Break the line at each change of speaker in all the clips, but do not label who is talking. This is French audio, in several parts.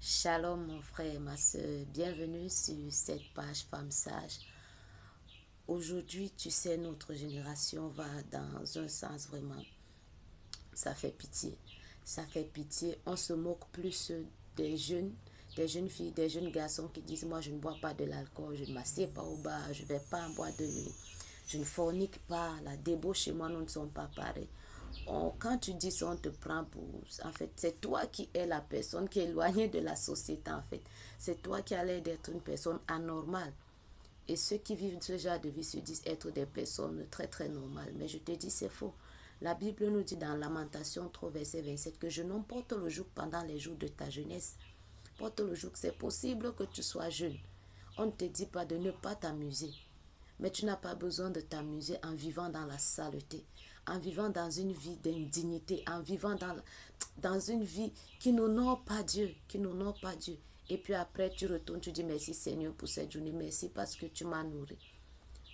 Shalom mon frère et ma soeur, bienvenue sur cette page Femme Sage. Aujourd'hui, tu sais, notre génération va dans un sens vraiment, ça fait pitié. Ça fait pitié, on se moque plus des jeunes filles, des jeunes garçons qui disent, moi je ne bois pas de l'alcool, je ne m'assieds pas au bar, je ne vais pas en boire de nuit. Je ne fornique pas, la débauche chez moi, nous ne sommes pas pareils. Quand tu dis ça, on te prend pour... En fait, c'est toi qui es la personne qui est éloignée de la société, en fait. C'est toi qui as l'air d'être une personne anormale. Et ceux qui vivent ce genre de vie se disent être des personnes très, très normales. Mais je te dis, c'est faux. La Bible nous dit dans Lamentation 3, verset 27, que je non porte le joug pendant les jours de ta jeunesse. Porte le joug, c'est possible que tu sois jeune. On ne te dit pas de ne pas t'amuser. Mais tu n'as pas besoin de t'amuser en vivant dans la saleté, en vivant dans une vie d'indignité, en vivant dans une vie qui n'honore pas Dieu, qui n'honore pas Dieu. Et puis après, tu retournes, tu dis merci Seigneur pour cette journée, merci parce que tu m'as nourri.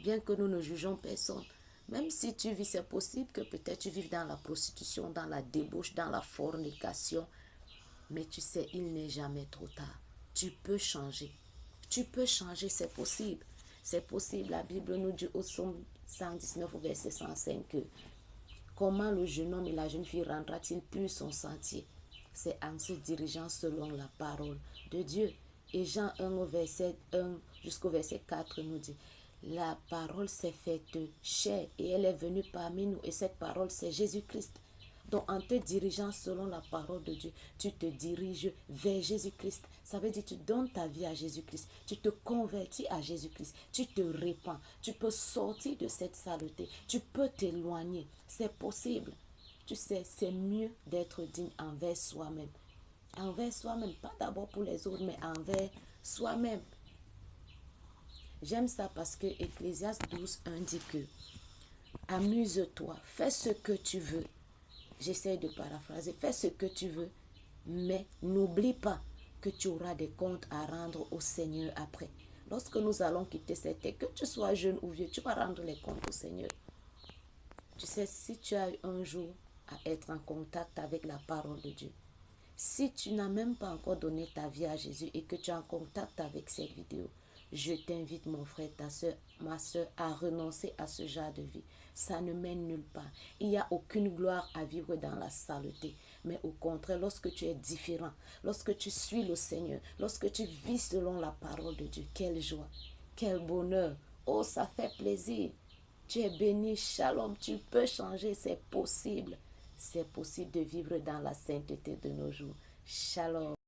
Bien que nous ne jugeons personne, même si tu vis, c'est possible que peut-être tu vives dans la prostitution, dans la débauche, dans la fornication. Mais tu sais, il n'est jamais trop tard. Tu peux changer. Tu peux changer, c'est possible. C'est possible. La Bible nous dit au psaume 119 au verset 105 que comment le jeune homme et la jeune fille rendra-t-il plus son sentier? C'est en se dirigeant selon la parole de Dieu. Et Jean 1 au verset 1 jusqu'au verset 4 nous dit, la parole s'est faite chair et elle est venue parmi nous. Et cette parole, c'est Jésus-Christ. Donc, en te dirigeant selon la parole de Dieu, tu te diriges vers Jésus-Christ. Ça veut dire que tu donnes ta vie à Jésus-Christ. Tu te convertis à Jésus-Christ. Tu te répands. Tu peux sortir de cette saleté. Tu peux t'éloigner. C'est possible. Tu sais, c'est mieux d'être digne envers soi-même. Envers soi-même. Pas d'abord pour les autres, mais envers soi-même. J'aime ça parce que Ecclésiaste 12:1 dit que amuse-toi, fais ce que tu veux. J'essaie de paraphraser, fais ce que tu veux, mais n'oublie pas que tu auras des comptes à rendre au Seigneur après. Lorsque nous allons quitter cette terre, que tu sois jeune ou vieux, tu vas rendre les comptes au Seigneur. Tu sais, si tu as eu un jour à être en contact avec la parole de Dieu, si tu n'as même pas encore donné ta vie à Jésus et que tu es en contact avec cette vidéo, je t'invite, mon frère, ta soeur, ma soeur, à renoncer à ce genre de vie. Ça ne mène nulle part. Il n'y a aucune gloire à vivre dans la saleté. Mais au contraire, lorsque tu es différent, lorsque tu suis le Seigneur, lorsque tu vis selon la parole de Dieu, quelle joie, quel bonheur. Oh, ça fait plaisir. Tu es béni, shalom, tu peux changer, c'est possible. C'est possible de vivre dans la sainteté de nos jours. Shalom.